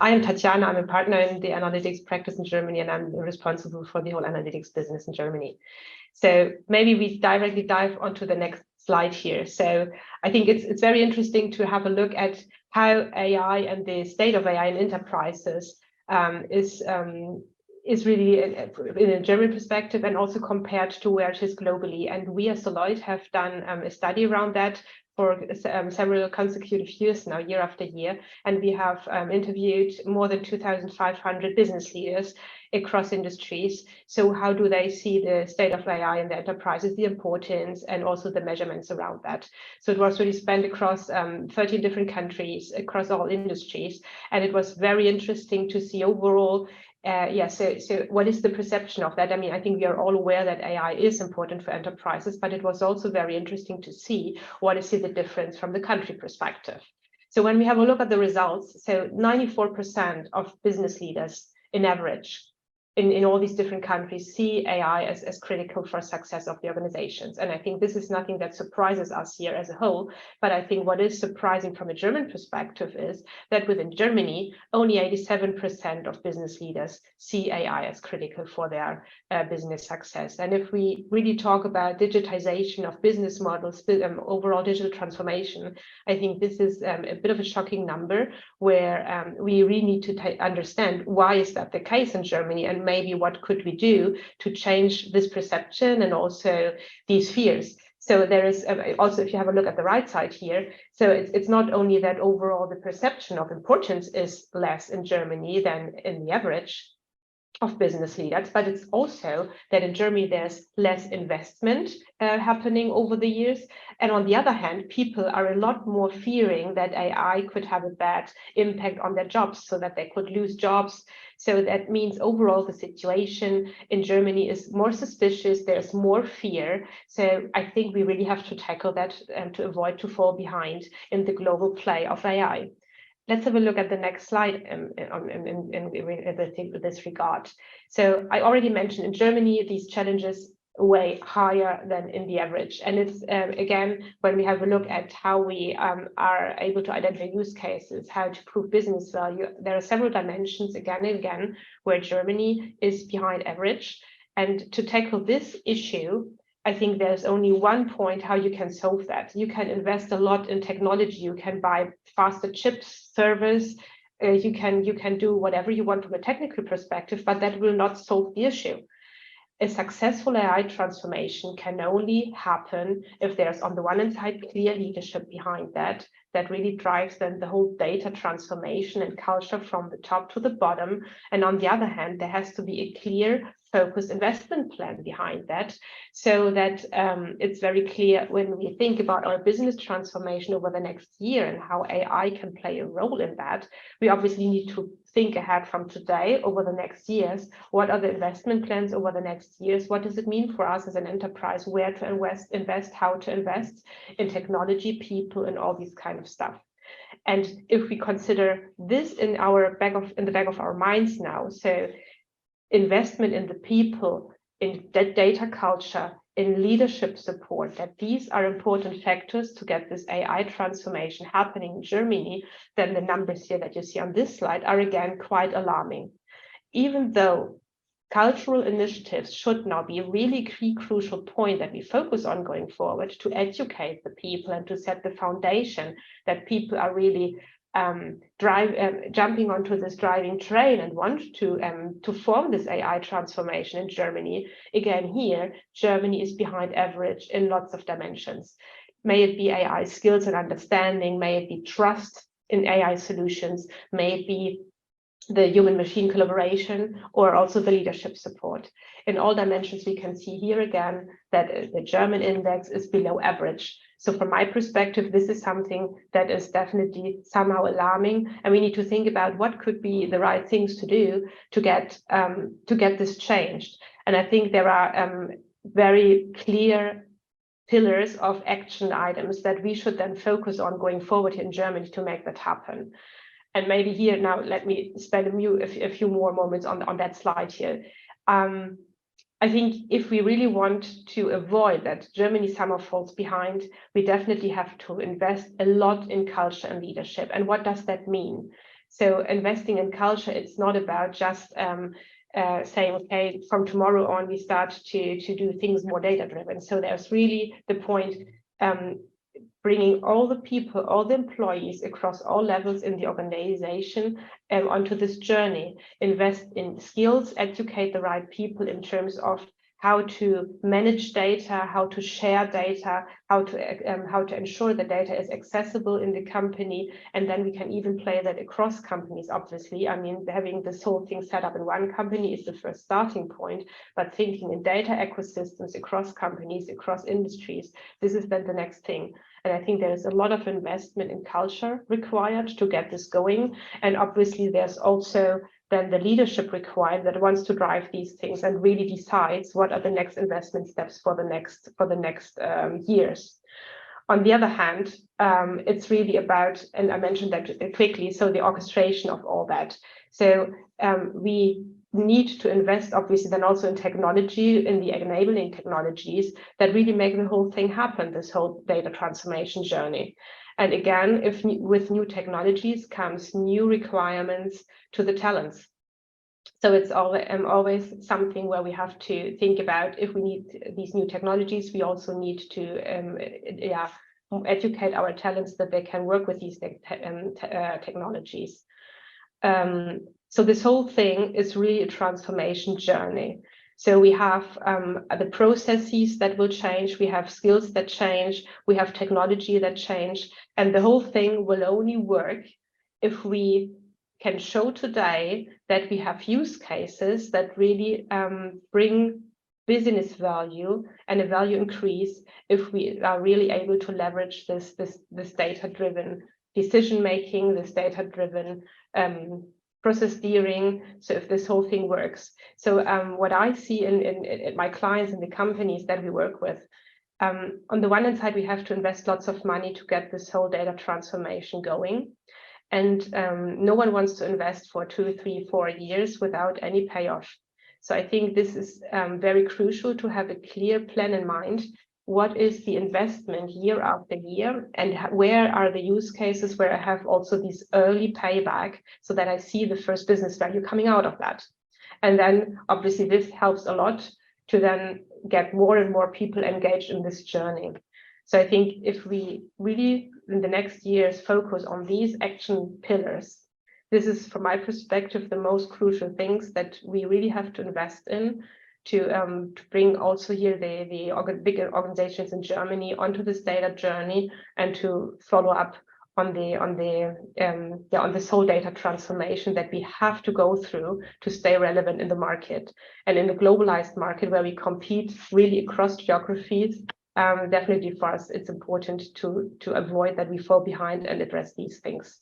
I am Tatjana. I'm a partner in the analytics practice in Germany, and I'm responsible for the whole analytics business in Germany. So maybe we directly dive onto the next slide here. So I think it's very interesting to have a look at how AI and the state of AI in enterprises is really in a German perspective, and also compared to where it is globally. And we as Deloitte have done a study around that for several consecutive years now, year after year. And we have interviewed more than 2,500 business leaders across industries. So how do they see the state of AI in the enterprises, the importance, and also the measurements around that? So it was really spent across 13 different countries, across all industries. And it was very interesting to see overall so what is the perception of that? I mean, I think we are all aware that AI is important for enterprises, but it was also very interesting to see what is the difference from the country perspective. So when we have a look at the results, so 94% of business leaders in average in all these different countries see AI as critical for success of the organizations. And I think this is nothing that surprises us here as a whole, but I think what is surprising from a German perspective is that within Germany, only 87% of business leaders see AI as critical for their business success. And if we really talk about digitization of business models, overall digital transformation, I think this is a bit of a shocking number where we really need to understand why is that the case in Germany, and maybe what could we do to change this perception and also these fears. So there is also, if you have a look at the right side here, so it's not only that overall the perception of importance is less in Germany than in the average of business leaders, but it's also that in Germany there's less investment happening over the years. And on the other hand, people are a lot more fearing that AI could have a bad impact on their jobs, so that they could lose jobs. So that means overall the situation in Germany is more suspicious, there's more fear. So I think we really have to tackle that to avoid to fall behind in the global play of AI. Let's have a look at the next slide in this regard. So I already mentioned in Germany, these challenges way higher than in the average. And it's, again, when we have a look at how we are able to identify use cases, how to prove business value, there are several dimensions again and again where Germany is behind average. And to tackle this issue, I think there's only one point how you can solve that. You can invest a lot in technology. You can buy faster chips, servers. You can do whatever you want from a technical perspective, but that will not solve the issue. A successful AI transformation can only happen if there's, on the one hand side, clear leadership behind that really drives then the whole data transformation and culture from the top to the bottom. And on the other hand, there has to be a clear focused investment plan behind that, so that it's very clear when we think about our business transformation over the next year and how AI can play a role in that. We obviously need to think ahead from today over the next years. What are the investment plans over the next years? What does it mean for us as an enterprise? Where to invest, how to invest in technology, people, and all these kind of stuff. And if we consider this in the back of our minds now, so investment in the people, in data culture, in leadership support, that these are important factors to get this AI transformation happening in Germany, then the numbers here that you see on this slide are again quite alarming. Even though cultural initiatives should now be a really key crucial point that we focus on going forward to educate the people and to set the foundation that people are really jumping onto this driving train and want to form this AI transformation in Germany. Again, here, Germany is behind average in lots of dimensions. May it be AI skills and understanding, may it be trust in AI solutions, may it be the human-machine collaboration, or also the leadership support. In all dimensions, we can see here again that the German index is below average. So from my perspective, this is something that is definitely somehow alarming, and we need to think about what could be the right things to do to get this changed. And I think there are very clear pillars of action items that we should then focus on going forward in Germany to make that happen. And maybe here now, let me spend a few more moments on that slide here. I think if we really want to avoid that Germany somehow falls behind, we definitely have to invest a lot in culture and leadership. And what does that mean? So investing in culture, it's not about just saying, okay, from tomorrow on, we start to do things more data-driven. So there's really the point, bringing all the people, all the employees across all levels in the organization onto this journey, invest in skills, educate the right people in terms of how to manage data, how to share data, how to ensure the data is accessible in the company, and then we can even play that across companies. Obviously, I mean, having this whole thing set up in one company is the first starting point, but thinking in data ecosystems across companies, across industries, this is then the next thing. And I think there is a lot of investment in culture required to get this going, and obviously there's also then the leadership required that wants to drive these things and really decides what are the next investment steps for the next years. On the other hand, it's really about, and I mentioned that quickly, so the orchestration of all that. So we need to invest, obviously, then also in technology, in the enabling technologies that really make the whole thing happen, this whole data transformation journey. And again, with new technologies comes new requirements to the talents. So it's always something where we have to think about, if we need these new technologies, we also need to educate our talents that they can work with these technologies. So this whole thing is really a transformation journey. So we have the processes that will change, we have skills that change, we have technology that change, and the whole thing will only work if we can show today that we have use cases that really bring business value and a value increase, if we are really able to leverage this data-driven decision making, this data-driven process steering. So if this whole thing works. So what I see in my clients and the companies that we work with, on the one hand side, we have to invest lots of money to get this whole data transformation going. And no one wants to invest for 2, 3, 4 years without any payoff. So I think this is very crucial to have a clear plan in mind. What is the investment year after year, and where are the use cases where I have also this early payback so that I see the first business value coming out of that. And then obviously this helps a lot to then get more and more people engaged in this journey. So I think if we really in the next years focus on these action pillars, this is from my perspective the most crucial things that we really have to invest in to bring also here the bigger organizations in Germany onto this data journey, and to follow up on this whole data transformation that we have to go through to stay relevant in the market. And in the globalized market where we compete really across geographies, definitely for us it's important to avoid that we fall behind and address these things.